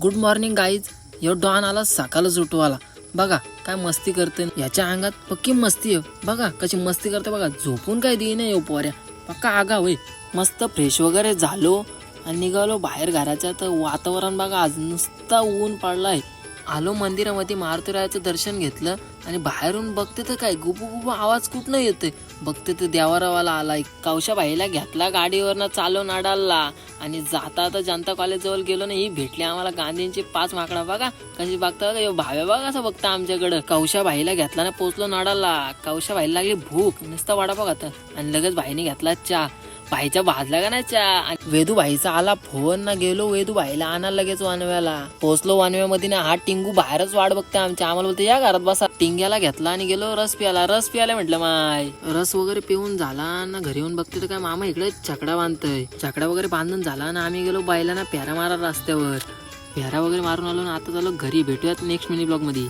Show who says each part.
Speaker 1: Good morning guys. Yo don आला सकाळच उठवाला. बघा काय मस्ती करते, याच्या अंगात पक्की मस्ती आहे. बघा कशी मस्ती करते बघा. झोपून काय देईन यो पोऱ्या, पक्का आगा होय. मस्त फ्रेश वगैरे झालो आणि निघालो बाहेर घराच्या. तर वातावरण बघा आज नुसता ऊन पडलाय. आलो मंदिरामध्ये मारुतीरायाचं दर्शन घेतलं आणि बाहेरून बघते तर काय गुबू गुबू आवाज कुठनं येतोय. बघते तर देवारावाला आलाय. कौशाबाईला घेतला गाडीवरनं चालवून अडालला आणि जाता आता जनता कॉलेज जवळ गेलो ना, ही भेटली आम्हाला गांधींची 5 माकडा. बघा कशी बघता बघा, भाव्या बघा असं बघता आमच्याकडं. कौशाबाईला घेतला ना, पोचलो नाडाला. कौशाबाईला लागली भूक, नुसता वडापाव आता आणि लगेच भाईने घेतला चहा. भाईच्या भाजला का नाही चहा. आणि वेदू भाईचा आला फोन ना, गेलो वेदू भाईला आणा लगेच वानव्याला. पोचलो वानव्यामध्ये ना, हा टिंगू बाहेरच वाट बघते आमच्या. आम्हाला बोलते या घरात बसा. टिंग्याला घेतला आणि गेलो रस प्यायला म्हटलं माय. रस वगैरे पिऊन झाला ना, घरी येऊन बघते तर काय मामा इकडे छकडा बांधतोय. छकडा वगैरे बांधून झाला ना, आम्ही गेलो बायला ना फेरा मारा रस्त्यावर. फेरा वगैरे मारून आलो ना, आता चालू घरी. भेटूयात नेक्स्ट मिनी ब्लॉग मध्ये.